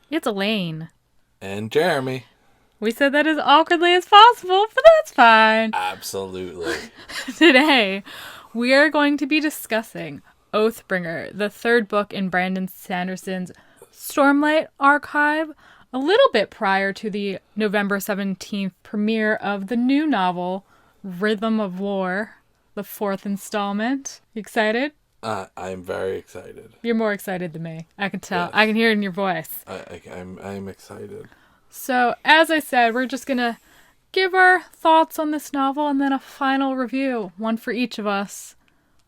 It's Elaine. And Jeremy. We said that as awkwardly as possible, but that's fine. Absolutely. Today, we are going to be discussing Oathbringer, the third book in Brandon Sanderson's Stormlight Archive, a little bit prior to the November 17th premiere of the new novel, Rhythm of War, the fourth installment. You excited? I'm very excited. You're more excited than me. I can tell. Yes. I can hear it in your voice. I'm excited. So, as I said, we're just going to give our thoughts on this novel and then a final review, one for each of us.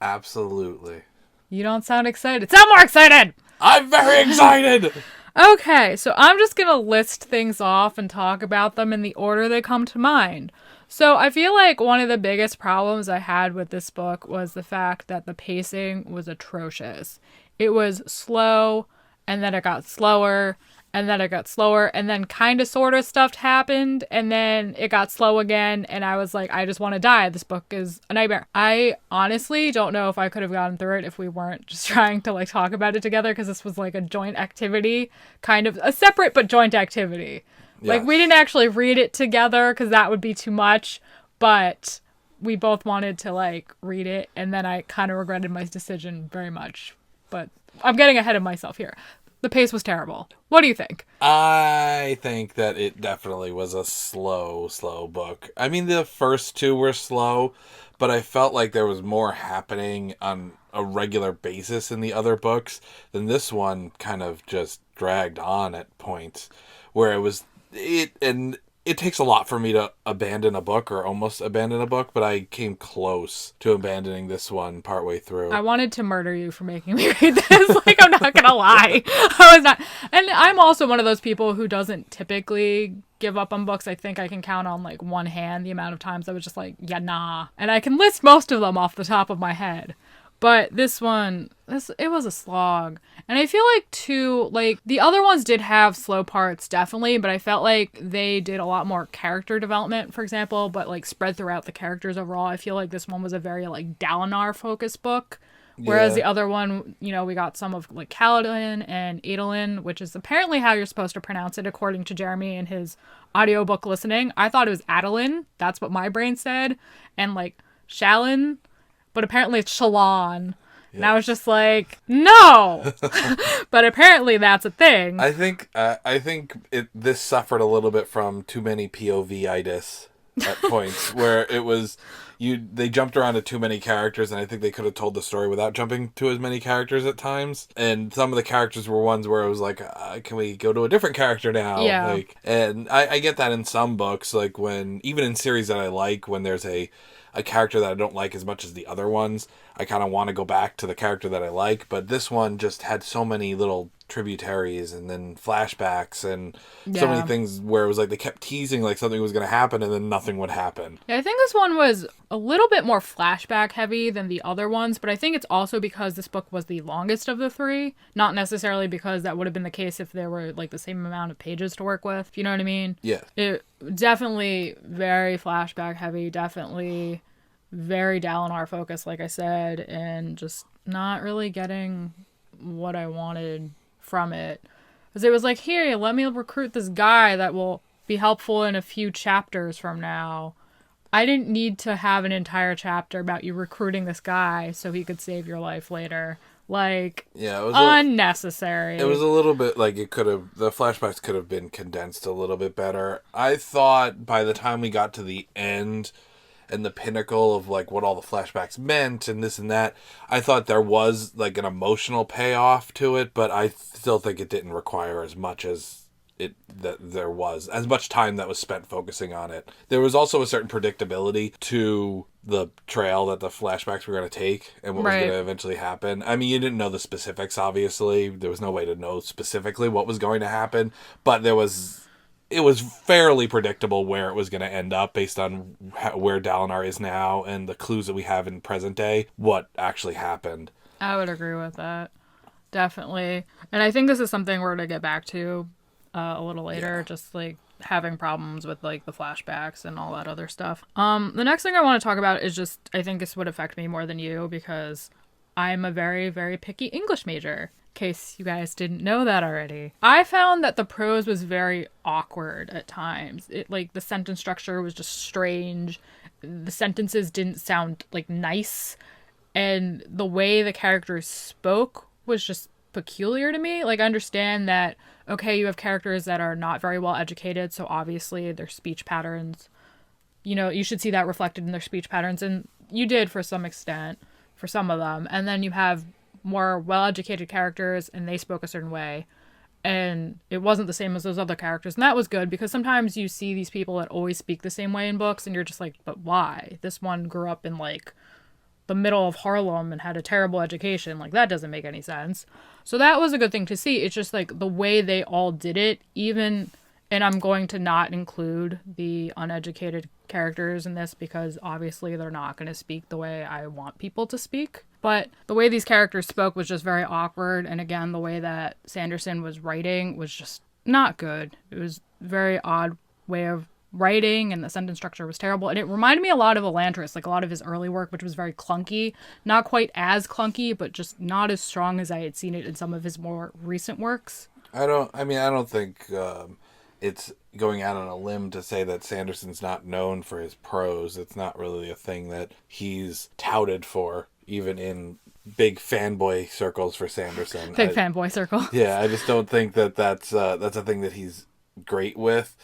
Absolutely. You don't sound excited. Sound more excited! I'm very excited! Okay, so I'm just going to list things off and talk about them in the order they come to mind. So I feel like one of the biggest problems I had with this book was the fact that the pacing was atrocious. It was slow, and then it got slower, and then it got slower, and then kind of sort of stuff happened, and then it got slow again, and I was like, I just want to die. This book is a nightmare. I honestly don't know if I could have gotten through it if we weren't just trying to like talk about it together, because this was like a joint activity, kind of a separate but joint activity. Like, we didn't actually read it together because that would be too much, but we both wanted to, like, read it, and then I kind of regretted my decision very much. But I'm getting ahead of myself here. The pace was terrible. What do you think? I think that it definitely was a slow book. I mean, the first two were slow, but I felt like there was more happening on a regular basis in the other books than this one kind of just dragged on at points where it takes a lot for me to abandon a book or almost abandon a book, but I came close to abandoning this one partway through. I wanted to murder you for making me read this. Like, I'm not gonna lie. I was not. And I'm also one of those people who doesn't typically give up on books. I think I can count on, like, one hand the amount of times I was just like, yeah, nah. And I can list most of them off the top of my head. But this one, it was a slog. And I feel like, too, like, the other ones did have slow parts, definitely, but I felt like they did a lot more character development, for example, but, like, spread throughout the characters overall. I feel like this one was a very, like, Dalinar-focused book. Whereas the other one, you know, we got some of, like, Kaladin and Adolin, which is apparently how you're supposed to pronounce it, according to Jeremy in his audiobook listening. I thought it was Adolin. That's what my brain said. And, like, Shalin. But apparently it's Shalon. Yes. And I was just like, no! But apparently that's a thing. I think this suffered a little bit from too many POV-itis at points where it was they jumped around to too many characters, and I think they could have told the story without jumping to as many characters at times. And some of the characters were ones where it was like, can we go to a different character now? Yeah. Like, and I get that in some books, like when even in series that I like, when there's a character that I don't like as much as the other ones, I kind of want to go back to the character that I like, but this one just had so many little tributaries and then flashbacks and so many things where it was like they kept teasing like something was going to happen and then nothing would happen. Yeah, I think this one was a little bit more flashback heavy than the other ones, but I think it's also because this book was the longest of the three, not necessarily because that would have been the case if there were like the same amount of pages to work with, you know what I mean? Yeah. It definitely very flashback heavy, definitely very Dalinar focused, like I said, and just not really getting what I wanted from it. Because it was like, here, let me recruit this guy that will be helpful in a few chapters from now. I didn't need to have an entire chapter about you recruiting this guy so he could save your life later. Like, yeah, it was unnecessary. It was a little bit like the flashbacks could have been condensed a little bit better. I thought by the time we got to the end and the pinnacle of like what all the flashbacks meant and this and that, I thought there was like an emotional payoff to it, but I still think it didn't require as much as there was as much time that was spent focusing on it. There was also a certain predictability to the trail that the flashbacks were going to take and what was going to eventually happen. I mean, you didn't know the specifics, obviously. There was no way to know specifically what was going to happen, but it was fairly predictable where it was going to end up based on where Dalinar is now and the clues that we have in present day, what actually happened. I would agree with that. Definitely. And I think this is something we're going to get back to a little later, just like having problems with like the flashbacks and all that other stuff. The next thing I want to talk about is just, I think this would affect me more than you because I'm a very, very picky English major. case you guys didn't know that already. I found that the prose was very awkward at times. It like the sentence structure was just strange. The sentences didn't sound like nice, and the way the characters spoke was just peculiar to me. Like, I understand that, okay, you have characters that are not very well educated, so obviously their speech patterns, you should see that reflected in their speech patterns, and you did for some extent for some of them. And then you have more well-educated characters and they spoke a certain way, and it wasn't the same as those other characters, and that was good, because sometimes you see these people that always speak the same way in books and you're just like, but why? This one grew up in like the middle of Harlem and had a terrible education. Like, that doesn't make any sense. So that was a good thing to see. It's just like the way they all did it, even, and I'm going to not include the uneducated characters in this because obviously they're not going to speak the way I want people to speak. But the way these characters spoke was just very awkward. And again, the way that Sanderson was writing was just not good. It was a very odd way of writing, and the sentence structure was terrible. And it reminded me a lot of Elantris, like a lot of his early work, which was very clunky. Not quite as clunky, but just not as strong as I had seen it in some of his more recent works. I don't think it's going out on a limb to say that Sanderson's not known for his prose. It's not really a thing that he's touted for, even in big fanboy circles for Sanderson. Fanboy circle. Yeah, I just don't think that's a thing that he's great with.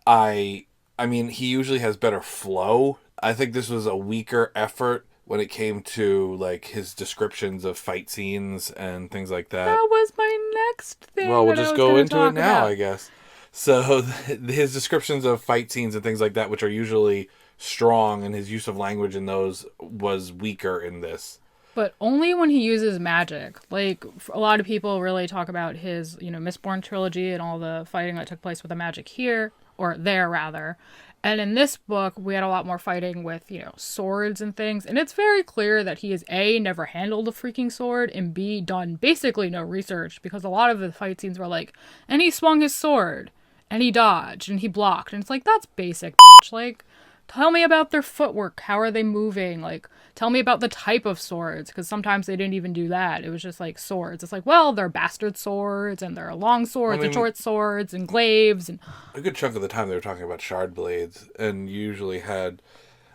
I mean, he usually has better flow. I think this was a weaker effort when it came to like his descriptions of fight scenes and things like that. That was my next thing. Well, we'll just go into it now, about. I guess. So his descriptions of fight scenes and things like that, which are usually strong, and his use of language in those was weaker in this. But only when he uses magic. Like, a lot of people really talk about his, Mistborn trilogy and all the fighting that took place with the magic here, or there rather. And in this book, we had a lot more fighting with, swords and things. And it's very clear that he is A, never handled a freaking sword, and B, done basically no research, because a lot of the fight scenes were like, and he swung his sword, and he dodged, and he blocked. And it's like, that's basic, bitch. Like, tell me about their footwork. How are they moving? Like, tell me about the type of swords, because sometimes they didn't even do that. It was just like swords. It's like, well, they're bastard swords, and they're long swords, and short swords, and glaives, and a good chunk of the time they were talking about shard blades, and usually had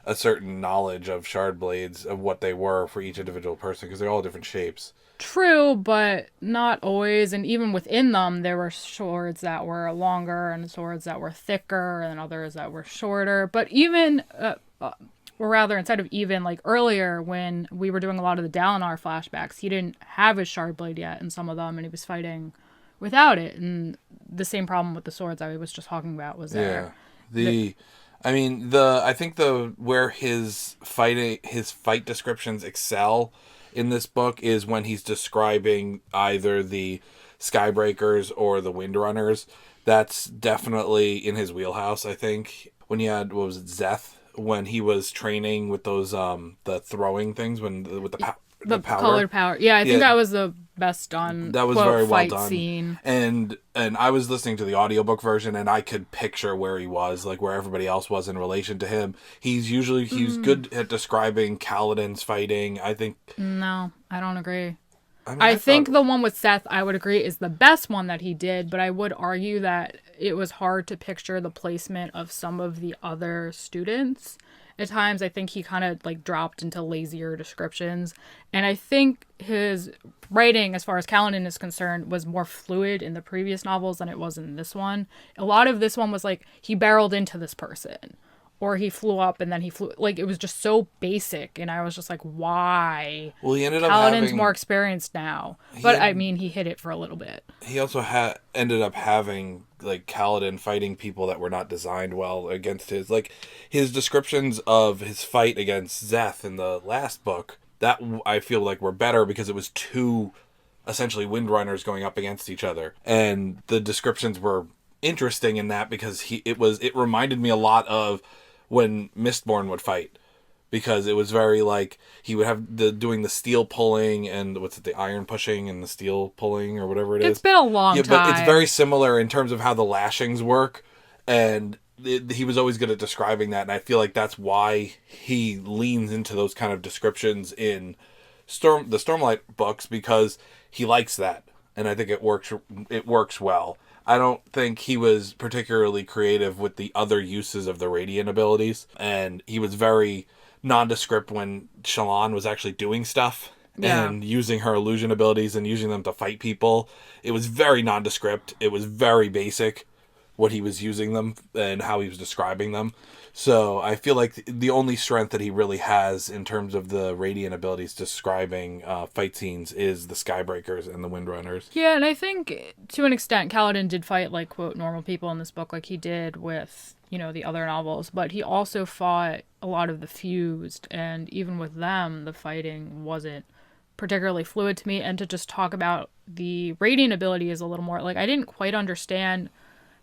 a certain knowledge of shard blades, of what they were for each individual person, because they're all different shapes. True, but not always. And even within them, there were swords that were longer and swords that were thicker and others that were shorter. But even, or rather, instead of even, like earlier when we were doing a lot of the Dalinar flashbacks, he didn't have his shard blade yet in some of them, and he was fighting without it. And the same problem with the swords I was just talking about was there. Yeah. I think where his fight descriptions excel in this book is when he's describing either the Skybreakers or the Windrunners. That's definitely in his wheelhouse, I think. When he had, what was it, Zeth, when he was training with those the throwing things, with the powder. Colored powder. Yeah, I think that was the best done. That was very well fight done. Scene. And I was listening to the audiobook version, and I could picture where he was, like where everybody else was in relation to him. He's good at describing Kaladin's fighting. I think. No, I don't agree. I think the one with Seth, I would agree, is the best one that he did, but I would argue that it was hard to picture the placement of some of the other students. At times, I think he kind of like dropped into lazier descriptions. And I think his writing, as far as Kaladin is concerned, was more fluid in the previous novels than it was in this one. A lot of this one was like, he barreled into this person. Or he flew up and then he flew. Like, it was just so basic. And I was just like, why? Well, he ended up Kaladin's more experienced now. But, he hit it for a little bit. He also ended up having, like, Kaladin fighting people that were not designed well against his. Like, his descriptions of his fight against Zeth in the last book, that I feel like were better because it was two, essentially, Windrunners going up against each other. And the descriptions were interesting in that because it reminded me a lot of when Mistborn would fight, because it was very like he would have doing the steel pulling and the iron pushing and the steel pulling or whatever it is. It's been a long time. But it's very similar in terms of how the lashings work, and he was always good at describing that, and I feel like that's why he leans into those kind of descriptions in the Stormlight books, because he likes that. and I think it works well. I don't think he was particularly creative with the other uses of the radiant abilities, and he was very nondescript when Shallan was actually doing stuff and using her illusion abilities and using them to fight people. It was very nondescript. It was very basic what he was using them and how he was describing them. So I feel like the only strength that he really has in terms of the radiant abilities describing fight scenes is the Skybreakers and the Windrunners. Yeah, and I think to an extent Kaladin did fight like, quote, normal people in this book like he did with, you know, the other novels, but he also fought a lot of the fused, and even with them the fighting wasn't particularly fluid to me. And to just talk about the radiant ability is a little more like, I didn't quite understand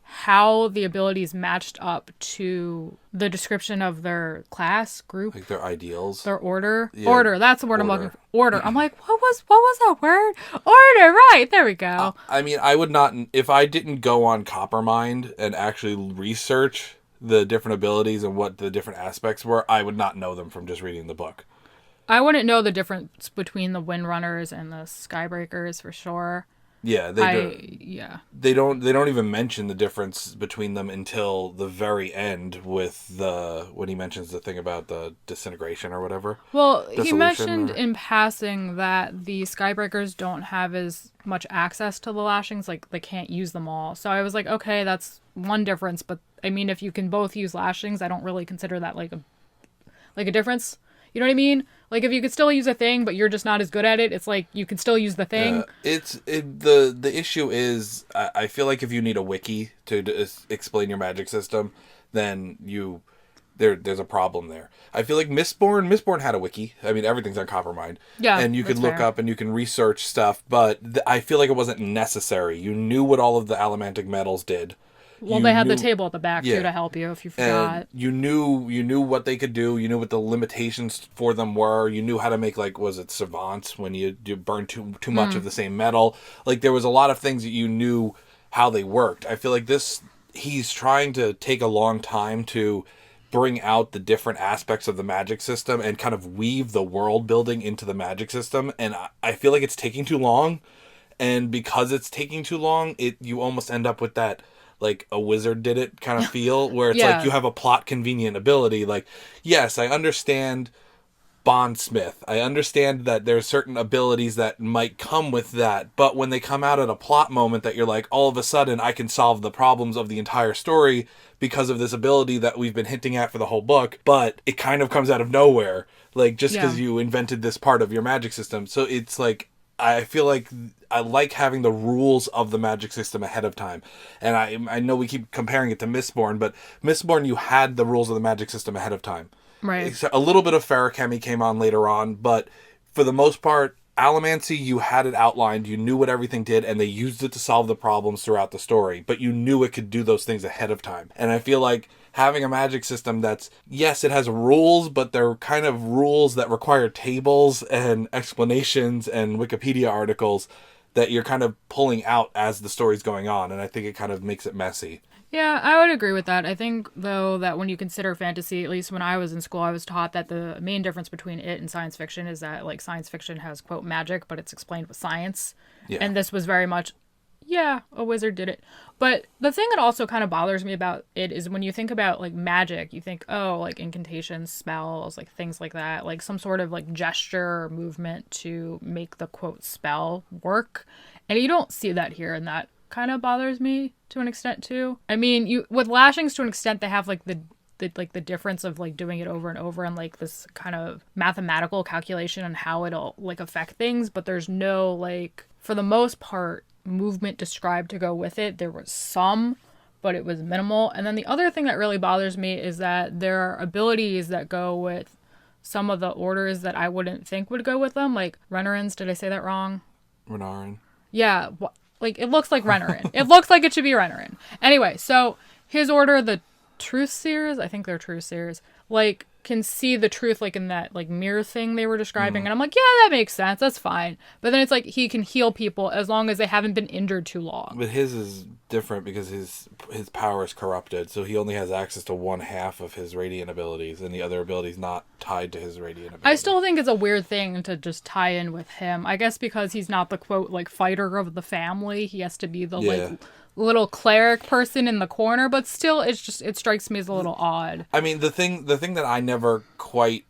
how the abilities matched up to the description of their class group, like their ideals, their order. Yeah, order, that's the word I'm looking for. Order. I'm like, what was that word? Order, right, there we go. I mean, I would not, if I didn't go on Coppermind and actually research the different abilities and what the different aspects were, I would not know them from just reading the book. I wouldn't know the difference between the Windrunners and the Skybreakers for sure. Yeah, they don't even mention the difference between them until the very end with when he mentions the thing about the disintegration or whatever. Well, he mentioned in passing that the Skybreakers don't have as much access to the lashings, like they can't use them all. So I was like, okay, that's one difference, but I mean, if you can both use lashings, I don't really consider that like a difference. You know what I mean? Like, if you could still use a thing, but you're just not as good at it, it's like you can still use the thing. The issue is, I feel like if you need a wiki to explain your magic system, then there's a problem there. I feel like Mistborn had a wiki. I mean, everything's on Coppermind. Yeah, and you could look up and you can research stuff, but I feel like it wasn't necessary. You knew what all of the elementic metals did. Well, they had the table at the back, too, to help you if you forgot. And you knew what they could do. You knew what the limitations for them were. You knew how to make, like, was it savants when you burn too much of the same metal? Like, there was a lot of things that you knew how they worked. I feel like he's trying to take a long time to bring out the different aspects of the magic system and kind of weave the world building into the magic system. And I feel like it's taking too long. And because it's taking too long, you almost end up with that, like a wizard did it kind of feel, where it's like you have a plot convenient ability. Like, yes, I understand Bondsmith. I understand that there's certain abilities that might come with that, but when they come out at a plot moment that you're like, all of a sudden I can solve the problems of the entire story because of this ability that we've been hinting at for the whole book, but it kind of comes out of nowhere, like just because you invented this part of your magic system. So it's like, I feel like I like having the rules of the magic system ahead of time. And I know we keep comparing it to Mistborn, but Mistborn, you had the rules of the magic system ahead of time. Right. A little bit of Ferrochemy came on later on, but for the most part, Allomancy, you had it outlined, you knew what everything did, and they used it to solve the problems throughout the story, but you knew it could do those things ahead of time. And I feel like having a magic system that's, yes, it has rules, but they're kind of rules that require tables and explanations and Wikipedia articles that you're kind of pulling out as the story's going on, and I think it kind of makes it messy. Yeah, I would agree with that. I think, though, that when you consider fantasy, at least when I was in school, I was taught that the main difference between it and science fiction is that, like, science fiction has, quote, magic, but it's explained with science. Yeah. And this was very much, a wizard did it. But the thing that also kind of bothers me about it is when you think about, like, magic, you think, oh, like, incantations, spells, like, things like that, like, some sort of, like, gesture or movement to make the, quote, spell work. And you don't see that here, and that kind of bothers me to an extent too. I mean, with lashings to an extent, they have like the difference of like doing it over and over and like this kind of mathematical calculation on how it'll like affect things, but there's no, like, for the most part, movement described to go with it. There was some, but it was minimal. And then the other thing that really bothers me is that there are abilities that go with some of the orders that I wouldn't think would go with them, like Renarins. Did I say that wrong? Renarin. Yeah, like, it looks like Renarin. It looks like it should be Renarin. Anyway, so his order, the truth seers, I think they're truth seers, like, can see the truth, like, in that, like, mirror thing they were describing. And I'm like, yeah, that makes sense. That's fine. But then it's like he can heal people as long as they haven't been injured too long. But his is different because his power is corrupted, so he only has access to one half of his radiant abilities, and the other abilities not tied to his radiant ability. I still think it's a weird thing to just tie in with him. I guess because he's not the, quote, like, fighter of the family. He has to be the, like, little cleric person in the corner, but still it strikes me as a little odd. I mean, the thing that I never quite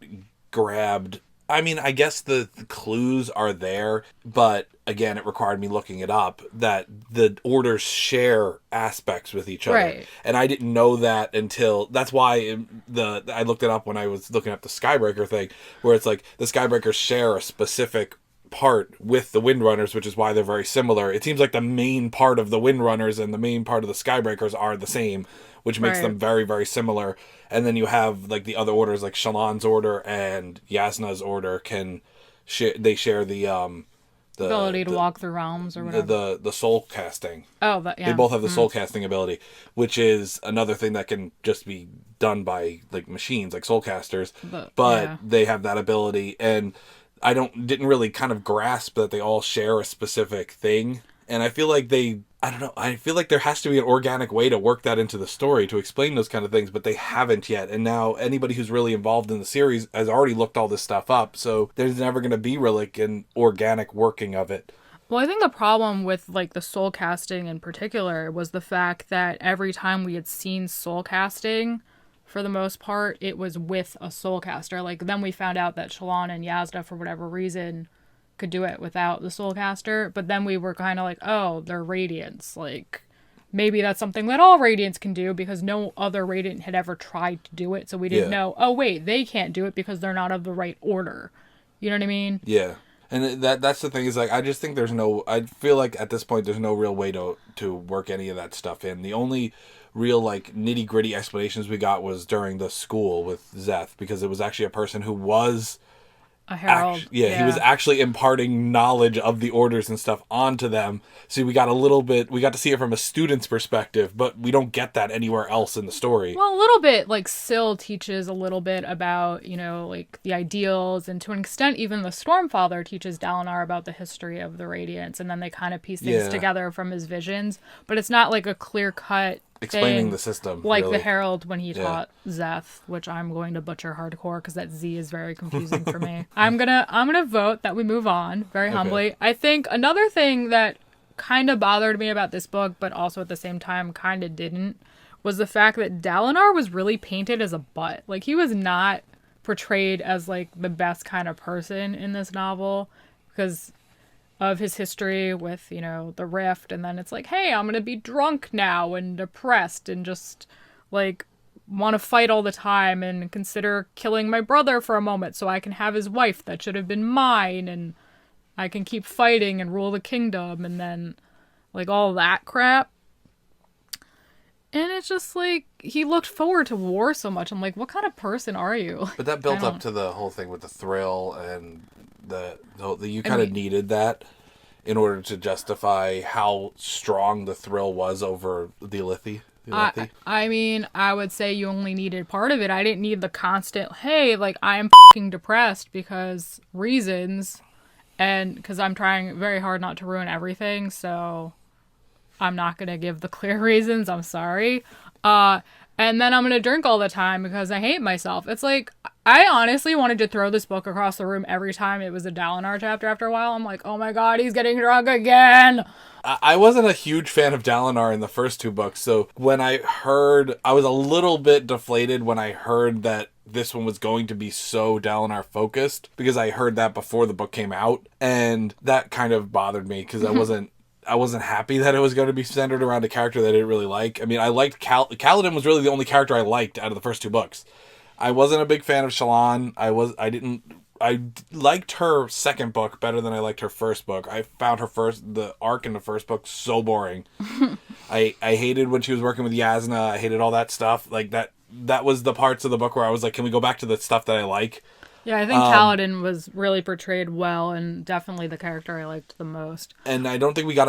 grabbed, I mean, I guess the clues are there, but again, it required me looking it up, that the orders share aspects with each other. Right. And I didn't know that until, that's why I looked it up when I was looking up the Skybreaker thing, where it's like the Skybreakers share a specific part with the Windrunners, which is why they're very similar. It seems like the main part of the Windrunners and the main part of the Skybreakers are the same, which makes them very, very similar. And then you have like the other orders, like Shallan's order and Yasna's order they share the ability to walk through realms or whatever. The soul casting. Oh, yeah. They both have the soul casting ability, which is another thing that can just be done by like machines, like soul casters. But they have that ability, and I didn't really kind of grasp that they all share a specific thing. And I feel like I feel like there has to be an organic way to work that into the story to explain those kind of things, but they haven't yet. And now anybody who's really involved in the series has already looked all this stuff up, so there's never going to be really like an organic working of it. Well, I think the problem with like the soul casting in particular was the fact that every time we had seen soul casting, for the most part, it was with a soulcaster. Like, then we found out that Shallan and Yasna, for whatever reason, could do it without the soulcaster. But then we were kind of like, oh, they're Radiants. Like, maybe that's something that all Radiants can do, because no other Radiant had ever tried to do it. So we didn't know, oh, wait, they can't do it because they're not of the right order. You know what I mean? Yeah. And that's the thing, is like, I just think I feel like at this point there's no real way to work any of that stuff in. The only real like nitty gritty explanations we got was during the school with Szeth, because it was actually a person who was a herald. He was actually imparting knowledge of the orders and stuff onto them. So we got to see it from a student's perspective, but we don't get that anywhere else in the story. Well, a little bit, like, Syl teaches a little bit about, you know, like, the ideals, and to an extent, even the Stormfather teaches Dalinar about the history of the Radiants, and then they kind of piece things together from his visions, but it's not, like, a clear-cut explaining the system, like really. The Herald when he taught Szeth, which I'm going to butcher hardcore because that Z is very confusing for me. I'm gonna vote that we move on very humbly. I think another thing that kind of bothered me about this book, but also at the same time kind of didn't, was the fact that Dalinar was really painted as a butt. Like, he was not portrayed as like the best kind of person in this novel because of his history with, you know, the rift, and then it's like, hey, I'm gonna be drunk now and depressed and just like want to fight all the time and consider killing my brother for a moment so I can have his wife that should have been mine, and I can keep fighting and rule the kingdom, and then like all that crap. And it's just like, he looked forward to war so much. I'm like, what kind of person are you? But that built up to the whole thing with the thrill, and you kind of needed that in order to justify how strong the thrill was over the Ilithi. I mean, I would say you only needed part of it. I didn't need the constant, hey, like, I'm fucking depressed because reasons, and because I'm trying very hard not to ruin everything, so I'm not going to give the clear reasons. I'm sorry. And then I'm going to drink all the time because I hate myself. It's like, I honestly wanted to throw this book across the room every time it was a Dalinar chapter after a while. I'm like, oh my god, he's getting drunk again. I wasn't a huge fan of Dalinar in the first two books, so when I was a little bit deflated when I heard that this one was going to be so Dalinar focused, because I heard that before the book came out, and that kind of bothered me because I wasn't happy that it was going to be centered around a character that I didn't really like. I mean, I liked Kaladin was really the only character I liked out of the first two books. I wasn't a big fan of Shallan. I liked her second book better than I liked her first book. I found the arc in the first book so boring. I hated when she was working with Yasna. I hated all that stuff. Like, that was the parts of the book where I was like, can we go back to the stuff that I like? Yeah, I think Kaladin was really portrayed well, and definitely the character I liked the most. And I don't think we got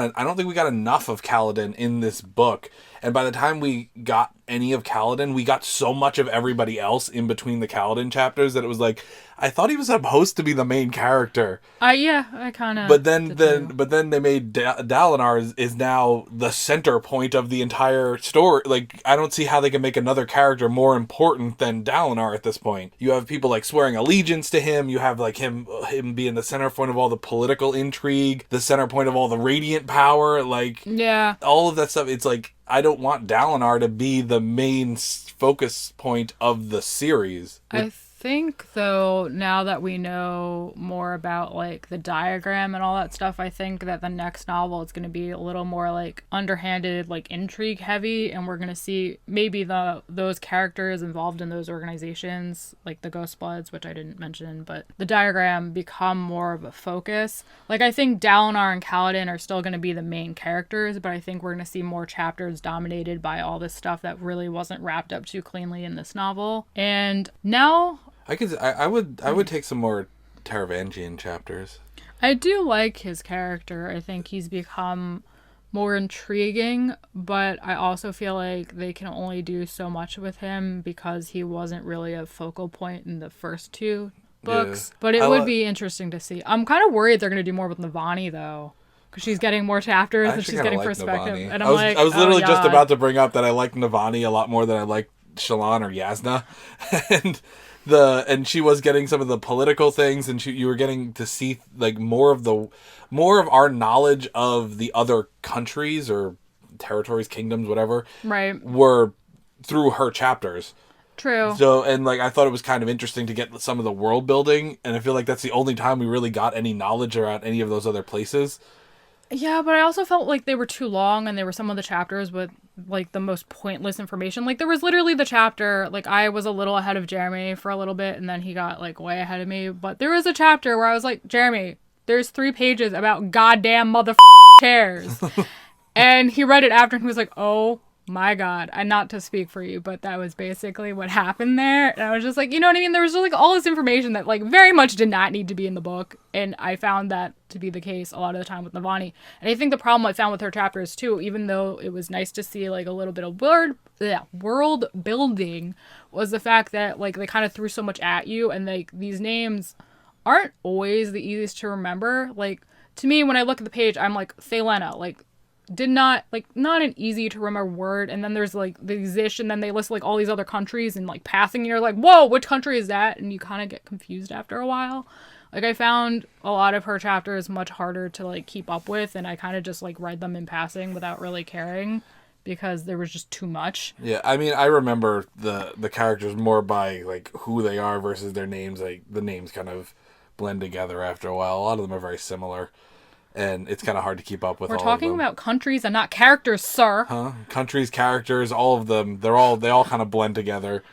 enough of Kaladin in this book. And by the time we got any of Kaladin, we got so much of everybody else in between the Kaladin chapters that it was like, I thought he was supposed to be the main character. I kind of. But then they made Dalinar is now the center point of the entire story. Like, I don't see how they can make another character more important than Dalinar at this point. You have people like swearing allegiance to him. You have like him being the center point of all the political intrigue, the center point of all the radiant power. Like, yeah, all of that stuff. It's like, I don't want Dalinar to be the main focus point of the series. I think, though, now that we know more about, like, the diagram and all that stuff, I think that the next novel is going to be a little more, like, underhanded, like, intrigue heavy, and we're going to see maybe those characters involved in those organizations, like the Ghost Bloods, which I didn't mention, but the diagram become more of a focus. Like, I think Dalinar and Kaladin are still going to be the main characters, but I think we're going to see more chapters dominated by all this stuff that really wasn't wrapped up too cleanly in this novel. And now... I would take some more Taravangian chapters. I do like his character. I think he's become more intriguing, but I also feel like they can only do so much with him because he wasn't really a focal point in the first two books. Yeah. But it would be interesting to see. I'm kind of worried they're going to do more with Navani, though. Because she's getting more chapters and she's getting perspective. Navani. And I was literally just about to bring up that I like Navani a lot more than I like Shallan or Yasna. And she was getting some of the political things, and you were getting to see like more of our knowledge of the other countries or territories, kingdoms, whatever. Right. Were through her chapters. True. So, and like I thought it was kind of interesting to get some of the world building, and I feel like that's the only time we really got any knowledge around any of those other places. Yeah, but I also felt like they were too long, and they were some of the chapters with, like, the most pointless information. Like, there was literally the chapter, like, I was a little ahead of Jeremy for a little bit, and then he got, like, way ahead of me. But there was a chapter where I was like, Jeremy, there's 3 pages about goddamn chairs. And he read it after, and he was like, oh my god. And not to speak for you, but that was basically what happened there. And I was just like, you know what I mean? There was just, like, all this information that, like, very much did not need to be in the book. And I found that to be the case a lot of the time with Navani. And I think the problem I found with her chapters, too, even though it was nice to see, like, a little bit of world building, was the fact that, like, they kind of threw so much at you. And, like, these names aren't always the easiest to remember. Like, to me, when I look at the page, I'm like, Thelena, like, not an easy to remember word. And then there's like the Zish, and then they list like all these other countries and like passing, and you're like, whoa, which country is that? And you kind of get confused after a while. Like, I found a lot of her chapters much harder to like keep up with, and I kind of just like read them in passing without really caring because there was just too much. Yeah, I mean, I remember the characters more by like who they are versus their names. Like, the names kind of blend together after a while. A lot of them are very similar. And it's kind of hard to keep up with all of them. We're talking about countries and not characters, sir. Huh? Countries, characters, all of them. They all kind of blend together.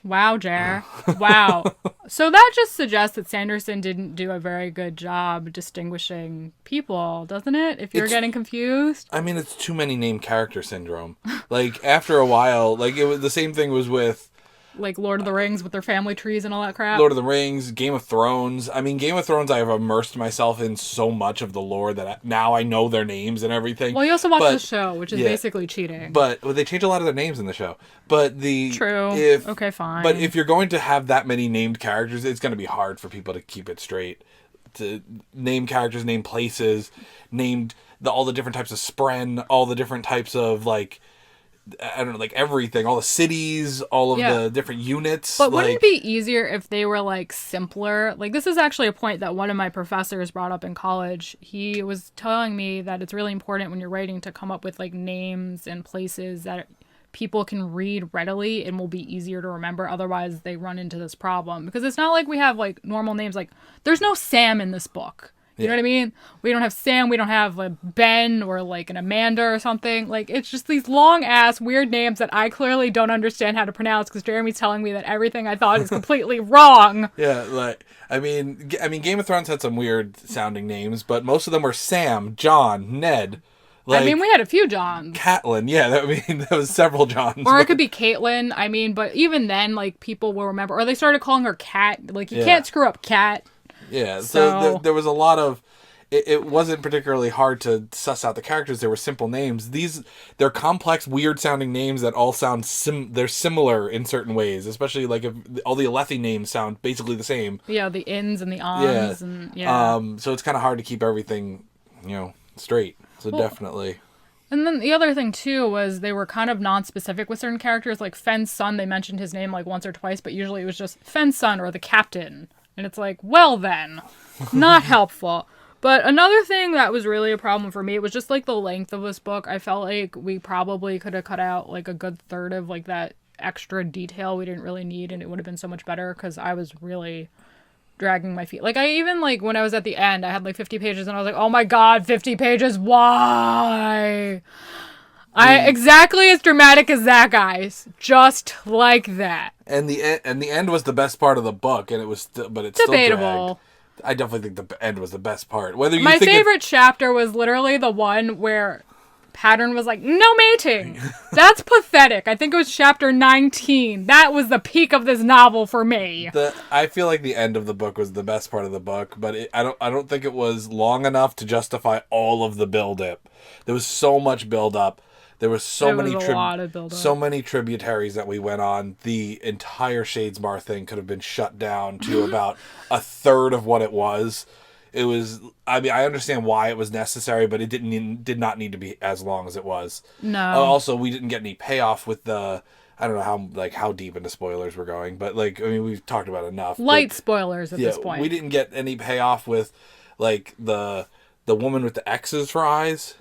Wow, Jer. Wow. So that just suggests that Sanderson didn't do a very good job distinguishing people, doesn't it? If you're getting confused. I mean, it's too many named character syndrome. Like, after a while, like, it was the same thing was with like Lord of the Rings with their family trees and all that crap. Lord of the Rings, Game of Thrones. I mean, Game of Thrones, I have immersed myself in so much of the lore that now I know their names and everything. Well, you also watch the show, which is basically cheating. But they change a lot of their names in the show. But True. Okay, fine. But if you're going to have that many named characters, it's going to be hard for people to keep it straight. To name characters, name places, named all the different types of spren, all the different types of, like, I don't know, like everything, all the cities, all of the different units. But wouldn't it be easier if they were like simpler? Like, this is actually a point that one of my professors brought up in college. He was telling me that it's really important when you're writing to come up with like names and places that people can read readily and will be easier to remember. Otherwise, they run into this problem because it's not like we have like normal names. Like, there's no Sam in this book. You know what I mean? We don't have Sam. We don't have a Ben or like an Amanda or something. Like, it's just these long ass weird names that I clearly don't understand how to pronounce because Jeremy's telling me that everything I thought is completely wrong. Yeah, like I mean, Game of Thrones had some weird sounding names, but most of them were Sam, John, Ned. Like, I mean, we had a few Johns. Catelyn, yeah, that was several Johns. Or it could be Caitlin. I mean, but even then, like, people will remember. Or they started calling her Cat. Like, you can't screw up Cat. Yeah, so there was a lot of... it wasn't particularly hard to suss out the characters. They were simple names. They're complex, weird sounding names that all sound they're similar in certain ways, especially like if all the Alethi names sound basically the same. Yeah, the ins and the ons. So it's kind of hard to keep everything, straight. So definitely. And then the other thing, too, was they were kind of non-specific with certain characters. Like Fenn's son, they mentioned his name like once or twice, but usually it was just Fenn's son or the captain. And it's like, well then, not helpful. But another thing that was really a problem for me, it was just like the length of this book. I felt like we probably could have cut out like a good third of like that extra detail we didn't really need, and it would have been so much better because I was really dragging my feet. Like, I even, like, when I was at the end, I had, like, 50 pages, and I was like, oh my god, 50 pages, why? Exactly as dramatic as that, guys. Just like that. And the end was the best part of the book, and it's debatable. Still dragged. I definitely think the end was the best part. My favorite chapter was literally the one where Pattern was like, no mating. That's pathetic. I think it was chapter 19. That was the peak of this novel for me. I feel like the end of the book was the best part of the book, but I don't think it was long enough to justify all of the build-up. There was so much build-up. There was so many tributaries that we went on. The entire Shadesmar thing could have been shut down to about a third of what it was. It was. I mean, I understand why it was necessary, but it did not need to be as long as it was. No. Also, we didn't get any payoff with the. I don't know how deep into spoilers we're going, but like, I mean, we've talked about enough. Light spoilers at this point. We didn't get any payoff with like the woman with the X's for eyes.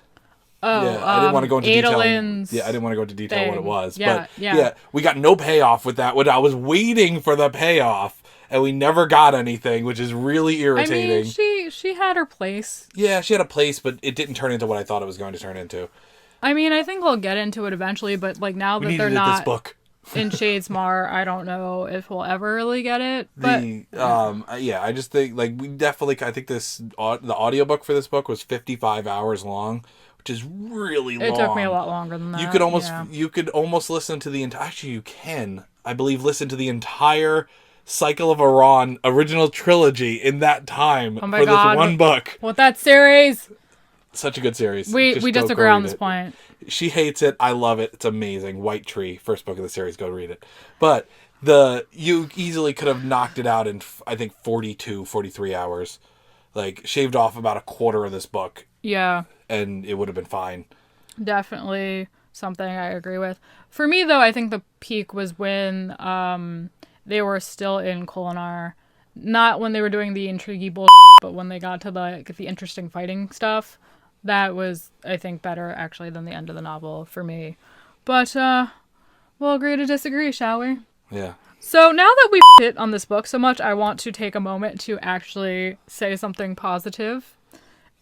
Oh, yeah, I didn't want to go into Adolin's detail. Yeah, I didn't want to go into detail thing. what it was. Yeah, but yeah, we got no payoff with that. When I was waiting for the payoff, and we never got anything, which is really irritating. I mean, she had her place. Yeah, she had a place, but it didn't turn into what I thought it was going to turn into. I mean, I think we'll get into it eventually, but like now that they're not in Shadesmar, I don't know if we'll ever really get it. But I just think like I think the audiobook for this book was 55 hours long, which is really long. It took me a lot longer than that. You could almost listen to the entire. Actually, you can, I believe, listen to the entire Cycle of Iran original trilogy in that time this one book. What that series? Such a good series. We disagree on this point. She hates it. I love it. It's amazing. White Tree, first book of the series. Go read it. But you easily could have knocked it out in, I think, 42, 43 hours. Like, shaved off about a quarter of this book. Yeah. And it would have been fine. Definitely something I agree with. For me, though, I think the peak was when they were still in Kholinar. Not when they were doing the intriguey bullshit, but when they got to the interesting fighting stuff. That was, I think, better, actually, than the end of the novel for me. But, we'll agree to disagree, shall we? Yeah. So now that we've hit on this book so much, I want to take a moment to actually say something positive.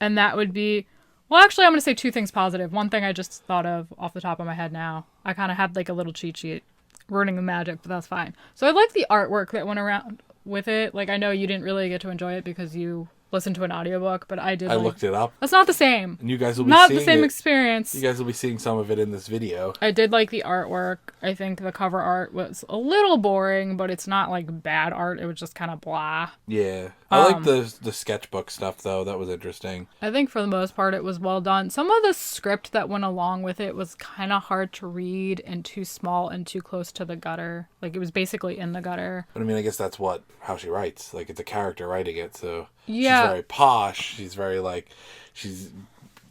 And that would be... Well, actually, I'm going to say two things positive. One thing I just thought of off the top of my head now. I kind of had, like, a little cheat sheet ruining the magic, but that's fine. So I like the artwork that went around with it. Like, I know you didn't really get to enjoy it because you listened to an audiobook, but I did. I looked it up. That's not the same. And you guys will be not seeing the same it. Experience. You guys will be seeing some of it in this video. I did like the artwork. I think the cover art was a little boring, but it's not like bad art. It was just kind of blah. Yeah. I like the sketchbook stuff, though. That was interesting. I think for the most part it was well done. Some of the script that went along with it was kind of hard to read and too small and too close to the gutter. Like, it was basically in the gutter. But I mean, I guess that's how she writes. Like, it's a character writing it, so... Yeah. She's very posh. She's very, like... She's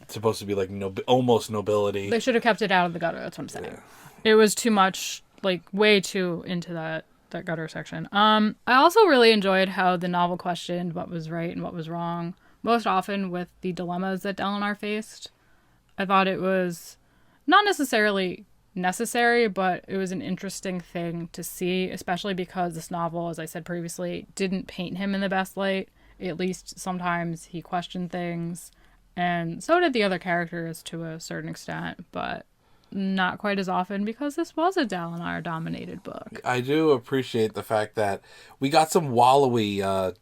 supposed to be, like, almost nobility. They should have kept it out of the gutter, that's what I'm saying. Yeah. It was too much, like, way too into that gutter section. I also really enjoyed how the novel questioned what was right and what was wrong, most often with the dilemmas that Dalinar faced. I thought it was not necessarily necessary, but it was an interesting thing to see, especially because this novel, as I said previously, didn't paint him in the best light. At least sometimes he questioned things, and so did the other characters to a certain extent, but not quite as often because this was a Dalinar-dominated book. I do appreciate the fact that we got some wallowy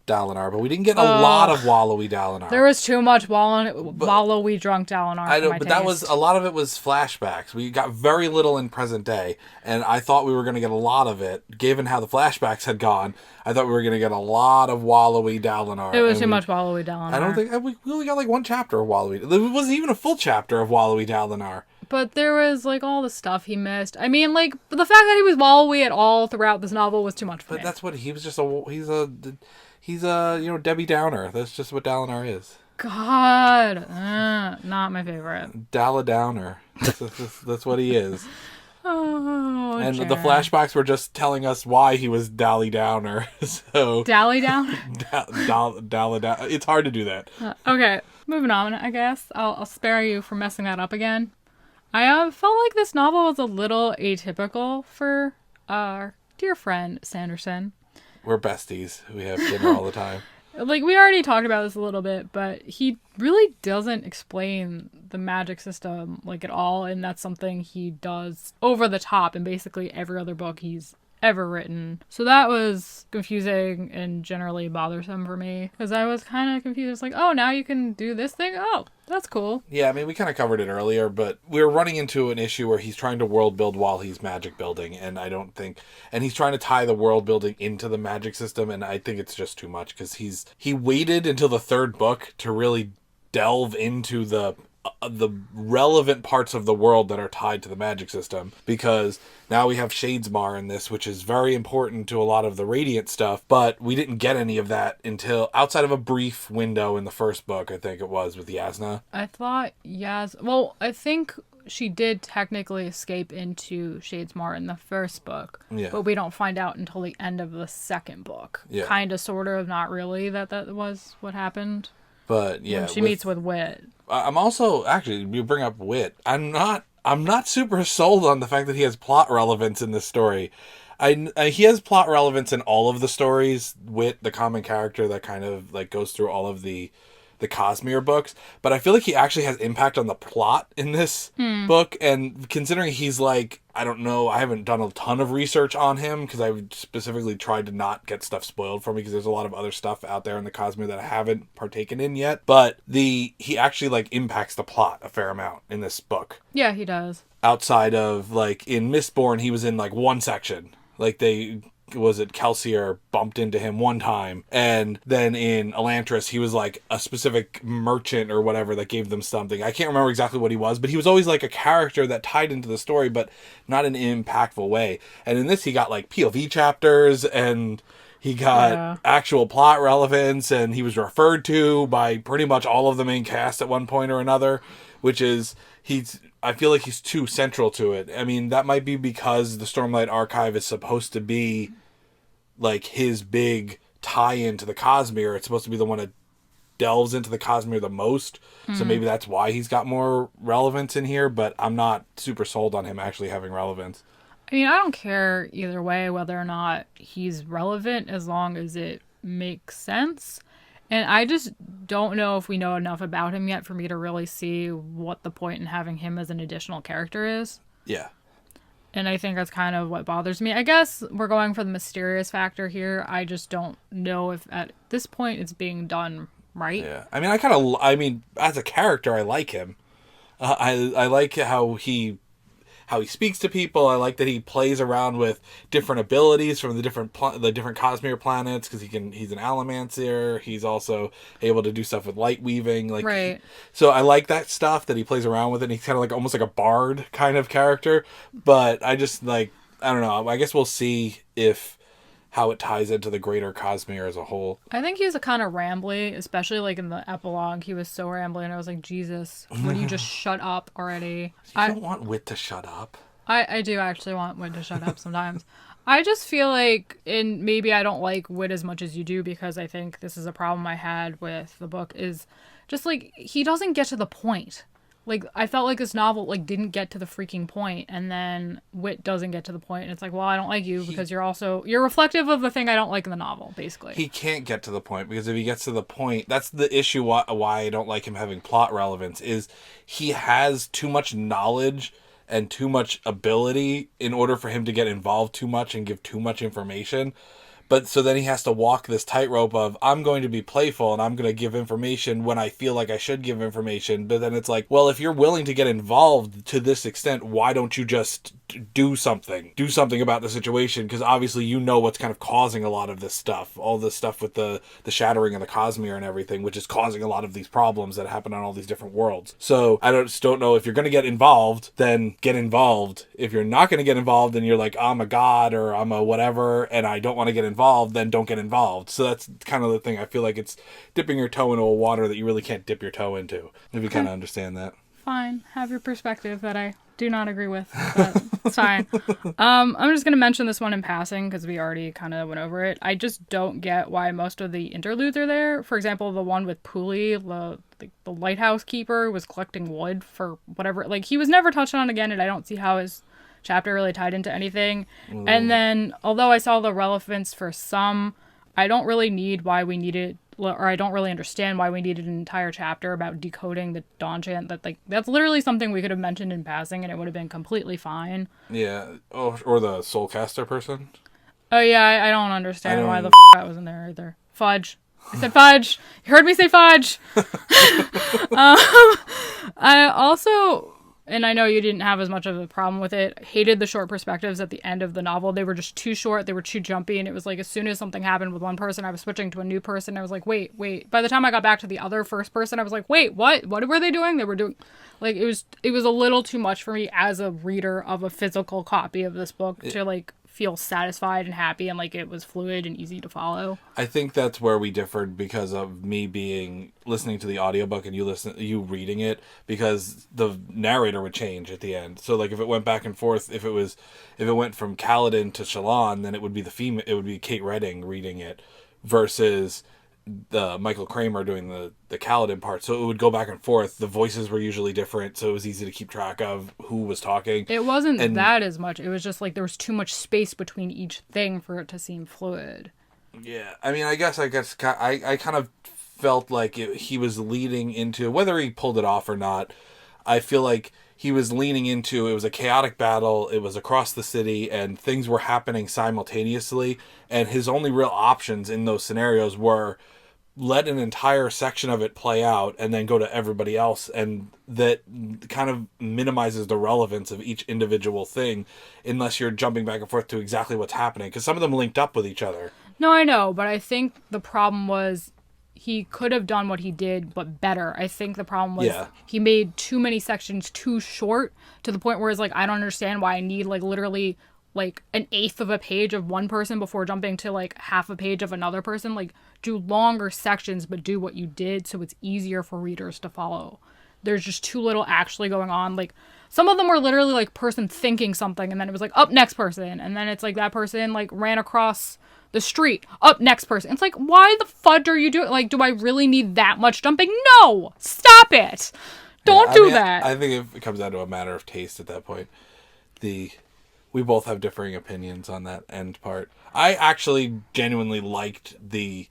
Dalinar, but we didn't get a lot of wallowy Dalinar. There was too much wallowy drunk Dalinar. I know, for my but taste. that was a lot of it was flashbacks. We got very little in present day, and I thought we were going to get a lot of it, given how the flashbacks had gone. I thought we were going to get a lot of wallowy Dalinar. It was too much wallowy Dalinar. I don't think we only got like one chapter of wallowy. It wasn't even a full chapter of wallowy Dalinar. But there was like all the stuff he missed. I mean, like the fact that he was wallowy at all throughout this novel was too much for me. But that's what he was. He's a Debbie Downer. That's just what Dalinar is. God, not my favorite. Dalla Downer. That's what he is. Oh, and Jared. the flashbacks were just telling us why he was Dally Downer. So Dally Downer? Dalla Downer. It's hard to do that. Okay, moving on. I guess I'll spare you for messing that up again. I felt like this novel was a little atypical for our dear friend Sanderson. We're besties. We have dinner all the time. Like, we already talked about this a little bit, but he really doesn't explain the magic system, like, at all, and that's something he does over the top in basically every other book he's ever written. So that was confusing and generally bothersome for me, because I was kind of confused. Like, oh, now you can do this thing? Oh, that's cool. Yeah, I mean, we kind of covered it earlier, but we were running into an issue where he's trying to world build while he's magic building, and he's trying to tie the world building into the magic system, and I think it's just too much, because he waited until the third book to really delve into the relevant parts of the world that are tied to the magic system, because now we have Shadesmar in this, which is very important to a lot of the Radiant stuff, but we didn't get any of that until outside of a brief window in the first book, I think it was, with Yasna. I thought well, I think she did technically escape into Shadesmar in the first book, but we don't find out until the end of the second book. Yeah. Kind of, sort of, not really that was what happened. But yeah, when she meets with Wit. I'm also, actually, you bring up Wit. I'm not super sold on the fact that he has plot relevance in this story. He has plot relevance in all of the stories. Wit, the common character that kind of like goes through all of the Cosmere books, but I feel like he actually has impact on the plot in this book, and considering he's like, I don't know, I haven't done a ton of research on him because I specifically tried to not get stuff spoiled for me because there's a lot of other stuff out there in the Cosmere that I haven't partaken in yet, but he actually like impacts the plot a fair amount in this book. Yeah, he does. Outside of like in Mistborn, he was in like one section. Like Kelsier bumped into him one time, and then in Elantris he was like a specific merchant or whatever that gave them something. I can't remember exactly what he was, but he was always like a character that tied into the story, but not in an impactful way. And in this he got like POV chapters, and he got actual plot relevance, and he was referred to by pretty much all of the main cast at one point or another, which is I feel like he's too central to it. I mean, that might be because the Stormlight Archive is supposed to be like his big tie-in to the Cosmere. It's supposed to be the one that delves into the Cosmere the most. So maybe that's why he's got more relevance in here, but I'm not super sold on him actually having relevance. I mean, I don't care either way whether or not he's relevant as long as it makes sense. And I just don't know if we know enough about him yet for me to really see what the point in having him as an additional character is. Yeah. And I think that's kind of what bothers me. I guess we're going for the mysterious factor here. I just don't know if at this point it's being done right. Yeah. I mean, as a character, I like him. I like how he speaks to people. I like that he plays around with different abilities from the different Cosmere planets, because he's an Allomancer. He's also able to do stuff with light weaving, like right. So I like that stuff that he plays around with it. And he's kind of like almost like a bard kind of character. But I just like, I don't know. I guess we'll see how it ties into the greater Cosmere as a whole. I think he's a kind of rambly, especially like in the epilogue. He was so rambly, and I was like, Jesus, would you just shut up already? You don't want Wit to shut up. I do actually want Wit to shut up sometimes. I just feel like, and maybe I don't like Wit as much as you do, because I think this is a problem I had with the book, is just like, he doesn't get to the point. Like, I felt like this novel, like, didn't get to the freaking point, and then Wit doesn't get to the point, and it's like, well, I don't like you because you're reflective of the thing I don't like in the novel, basically. He can't get to the point, because if he gets to the point, that's the issue why I don't like him having plot relevance, is he has too much knowledge and too much ability in order for him to get involved too much and give too much information. But so then he has to walk this tightrope of, I'm going to be playful and I'm going to give information when I feel like I should give information. But then it's like, well, if you're willing to get involved to this extent, why don't you just do something? Do something about the situation, because obviously you know what's kind of causing a lot of this stuff. All this stuff with the shattering of the Cosmere and everything, which is causing a lot of these problems that happen on all these different worlds. So I just don't know, if you're going to get involved, then get involved. If you're not going to get involved and you're like, I'm a god or I'm a whatever and I don't want to get involved, then don't get involved. So that's kind of the thing. I feel like it's dipping your toe into a water that you really can't dip your toe into, if you kind of understand that. Fine. Have your perspective that I do not agree with, but it's fine. I'm just going to mention this one in passing because we already kind of went over it. I just don't get why most of the interludes are there. For example, the one with Pooley, the lighthouse keeper, was collecting wood for whatever. Like, he was never touched on again, and I don't see how his chapter really tied into anything. And then, although I saw the relevance for some, I don't really need why we needed, or I don't really understand why we needed an entire chapter about decoding the Dawn Chant. That's literally something we could have mentioned in passing and it would have been completely fine. Yeah. Oh, or the Soulcaster person. Oh yeah, I don't understand why the that wasn't there either. Fudge. I said fudge. You heard me say fudge. I also, and I know you didn't have as much of a problem with it, hated the short perspectives at the end of the novel. They were just too short. They were too jumpy. And it was like, as soon as something happened with one person, I was switching to a new person. I was like, wait. By the time I got back to the other first person, I was like, wait, what? What were they doing? They were doing, like, it was a little too much for me as a reader of a physical copy of this book to, like, feel satisfied and happy and like it was fluid and easy to follow. I think that's where we differed, because of me listening to the audiobook and you reading it, because the narrator would change at the end. So like if it went back and forth, if it went from Kaladin to Shallan, then it would be Kate Redding reading it versus the Michael Kramer doing the Kaladin part. So it would go back and forth. The voices were usually different, so it was easy to keep track of who was talking. It wasn't that as much. It was just like there was too much space between each thing for it to seem fluid. Yeah, I mean, I guess I kind of felt like he was leading into, whether he pulled it off or not, I feel like he was leaning into, it was a chaotic battle, it was across the city, and things were happening simultaneously, and his only real options in those scenarios were let an entire section of it play out and then go to everybody else, and that kind of minimizes the relevance of each individual thing unless you're jumping back and forth to exactly what's happening, because some of them linked up with each other. No, I know, but I think the problem was he could have done what he did, but better. I think the problem was he made too many sections too short to the point where it's like, I don't understand why I need like literally like an eighth of a page of one person before jumping to like half a page of another person. Like, do longer sections, but do what you did so it's easier for readers to follow. There's just too little actually going on. Like, some of them were literally like person thinking something, and then it was like, up, next person. And then it's like that person like ran across the street, up, next person. It's like, why the fudge are you doing? Like, do I really need that much jumping? No! Stop it! Don't do that. I think it comes down to a matter of taste at that point. We both have differing opinions on that end part. I actually genuinely liked the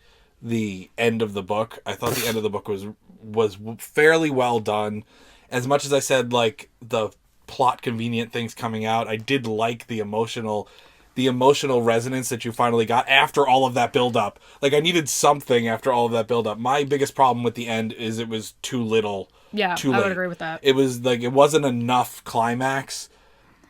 end of the book. I thought the end of the book was fairly well done. As much as I said, like, the plot convenient things coming out, I did like the emotional resonance that you finally got after all of that build-up. Like, I needed something after all of that build-up. My biggest problem with the end is it was too little. Yeah, too I late. would agree with that. It was, like, it wasn't enough climax.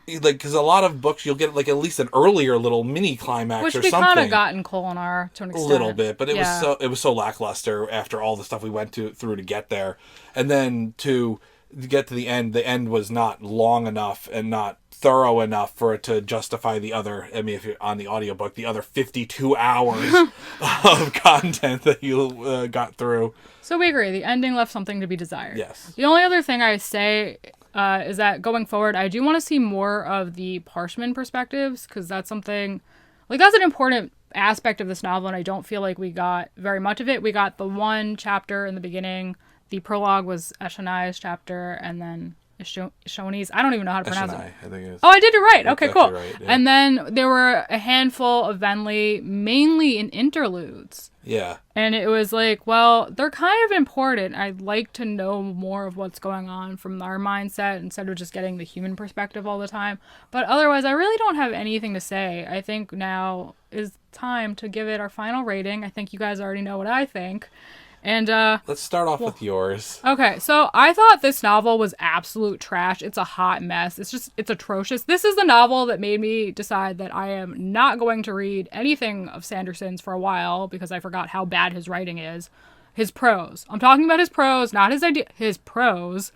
Like, because a lot of books, you'll get, like, at least an earlier little mini climax or something. Which we kind of got in Kholinar to an extent. A little bit, but it was so lackluster after all the stuff we went through to get there. And then to get to the end was not long enough and not thorough enough for it to justify the other, I mean, if you're on the audiobook, the other 52 hours of content that you got through. So we agree. The ending left something to be desired. Yes. The only other thing I say is that going forward, I do want to see more of the Parshman perspectives, because that's something, like, that's an important aspect of this novel, and I don't feel like we got very much of it. We got the one chapter in the beginning. The prologue was Eshonai's chapter, and then Shoney's. I don't even know how to pronounce it. I think it is. Oh, I did it right. Okay, cool. Right, yeah. And then there were a handful of Venli, mainly in interludes. Yeah. And it was like, well, they're kind of important. I'd like to know more of what's going on from our mindset instead of just getting the human perspective all the time. But otherwise, I really don't have anything to say. I think now is time to give it our final rating. I think you guys already know what I think. And let's start off with yours. Okay, so I thought this novel was absolute trash. It's a hot mess. It's atrocious. This is the novel that made me decide that I am not going to read anything of Sanderson's for a while because I forgot how bad his writing is. His prose. I'm talking about his prose, not his prose.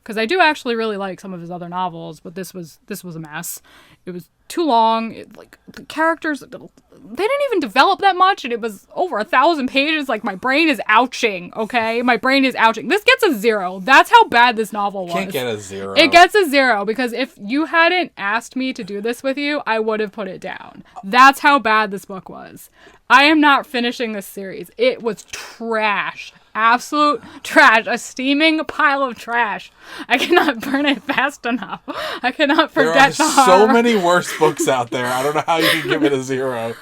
Because I do actually really like some of his other novels, but this was a mess. It was too long. The characters, they didn't even develop that much, and it was over 1,000 pages. Like, my brain is ouching, okay? My brain is ouching. This gets a 0. That's how bad this novel was. Can't get a 0. It gets a 0, because if you hadn't asked me to do this with you, I would have put it down. That's how bad this book was. I am not finishing this series. It was trash. Absolute trash. A steaming pile of trash. I cannot burn it fast enough. I cannot forget the horror. There are so many worse books out there. I don't know how you can give it a 0.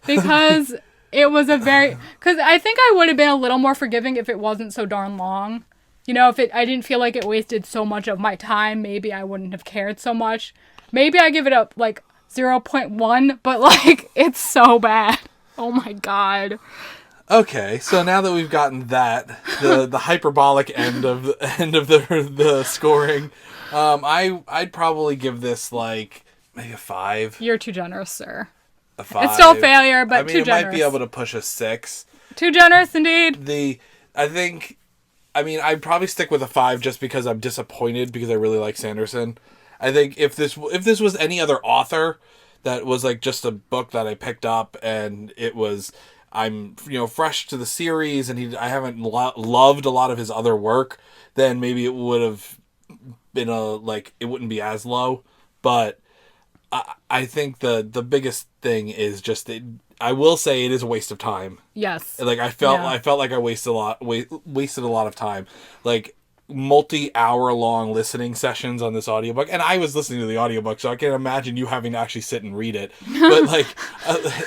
Because it was because I think I would have been a little more forgiving if it wasn't so darn long. You know, I didn't feel like it wasted so much of my time, maybe I wouldn't have cared so much. Maybe I give it up 0.1, but it's so bad. Oh my god. Okay, so now that we've gotten that, the hyperbolic end of the scoring, I'd probably give this maybe a 5. You're too generous, sir. A 5. It's still a failure, but too generous. It might be able to push a 6. Too generous, indeed. I'd probably stick with a 5 just because I'm disappointed because I really like Sanderson. I think if this was any other author that was just a book that I picked up and it was, I'm fresh to the series and I haven't loved a lot of his other work, then maybe it would have been it wouldn't be as low. But I think the biggest thing is just that I will say it is a waste of time. Yes. I felt like I wasted a lot of time. Multi-hour long listening sessions on this audiobook, and I was listening to the audiobook, so I can imagine you having to actually sit and read it. But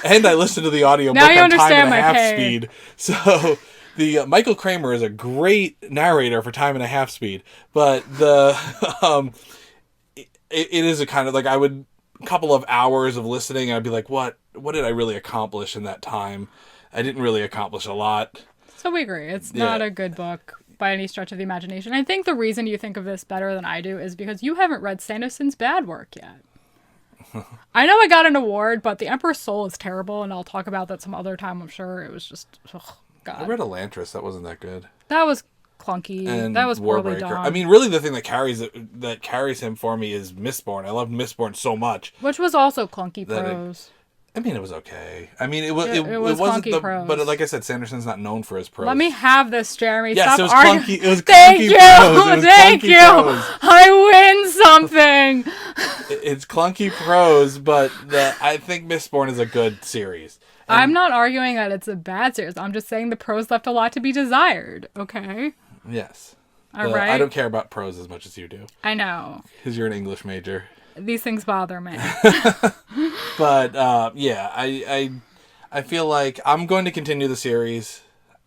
and I listened to the audiobook on time and a half speed. So the Michael Kramer is a great narrator for time and a half speed, but the it is a kind of I would a couple of hours of listening, and I'd be like, what did I really accomplish in that time? I didn't really accomplish a lot. So we agree. It's not a good book by any stretch of the imagination. I think the reason you think of this better than I do is because you haven't read Sanderson's bad work yet. I know I got an award, but The Emperor's Soul is terrible, and I'll talk about that some other time, I'm sure. It was just, God. I read Elantris. That wasn't that good. That was clunky. And that was poorly done. I mean, really the thing that carries him for me is Mistborn. I loved Mistborn so much. Which was also clunky prose. It was okay. I mean, it wasn't clunky prose. But like I said, Sanderson's not known for his prose. Let me have this, Jeremy. Yes, Stop it was arguing. clunky. It was Thank clunky you. prose. Thank you. Prose. I win something. It's clunky prose, but I think Mistborn is a good series. And I'm not arguing that it's a bad series. I'm just saying the prose left a lot to be desired. Okay. Yes. All right. I don't care about prose as much as you do. I know. Because you're an English major. These things bother me. But I feel like I'm going to continue the series.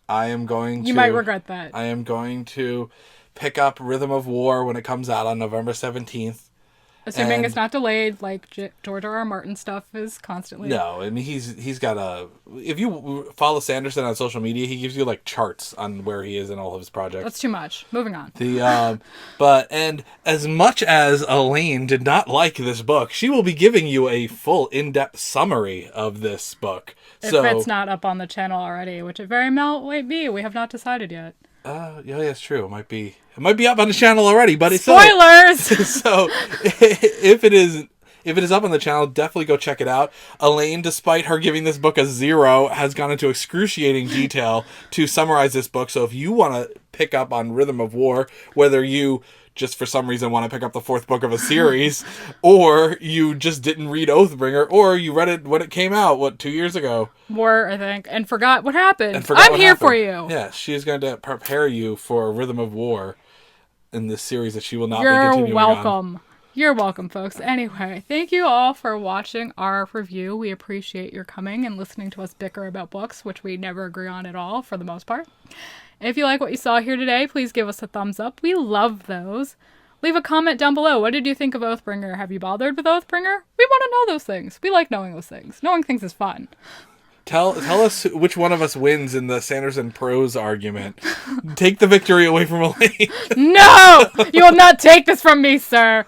You might regret that. I am going to pick up Rhythm of War when it comes out on November 17th. Assuming it's not delayed, like George R. R. Martin stuff is constantly. No, I mean he's got if you follow Sanderson on social media, he gives you charts on where he is in all of his projects. That's too much. Moving on. And as much as Elaine did not like this book, she will be giving you a full in-depth summary of this book. If it's not up on the channel already, which it very well might be, we have not decided yet. Yeah, it's true. It might be up on the channel already, but it's spoilers. So if it is up on the channel, definitely go check it out. Elaine, despite her giving this book a 0, has gone into excruciating detail to summarize this book. So if you want to pick up on Rhythm of War, whether you just for some reason want to pick up the 4th book of a series, or you just didn't read Oathbringer, or you read it when it came out, 2 years ago? More, I think, and forgot what happened. I'm here for you. Yeah, she is going to prepare you for Rhythm of War. in this series that she will not be You're continuing welcome. You're welcome, folks. Anyway, thank you all for watching our review. We appreciate your coming and listening to us bicker about books, which we never agree on at all, for the most part. If you like what you saw here today, please give us a thumbs up. We love those. Leave a comment down below. What did you think of Oathbringer? Have you bothered with Oathbringer? We want to know those things. We like knowing those things. Knowing things is fun. Tell us which one of us wins in the Sanderson prose argument. Take the victory away from Elaine. No! You will not take this from me, sir!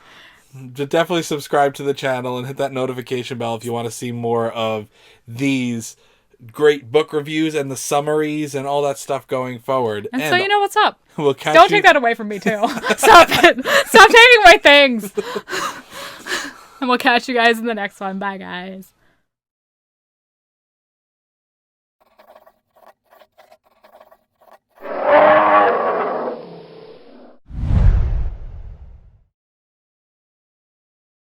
Definitely subscribe to the channel and hit that notification bell if you want to see more of these great book reviews and the summaries and all that stuff going forward. And so you know what's up. We'll catch Don't take that away from me, too. Stop it. Stop taking my things. And we'll catch you guys in the next one. Bye, guys.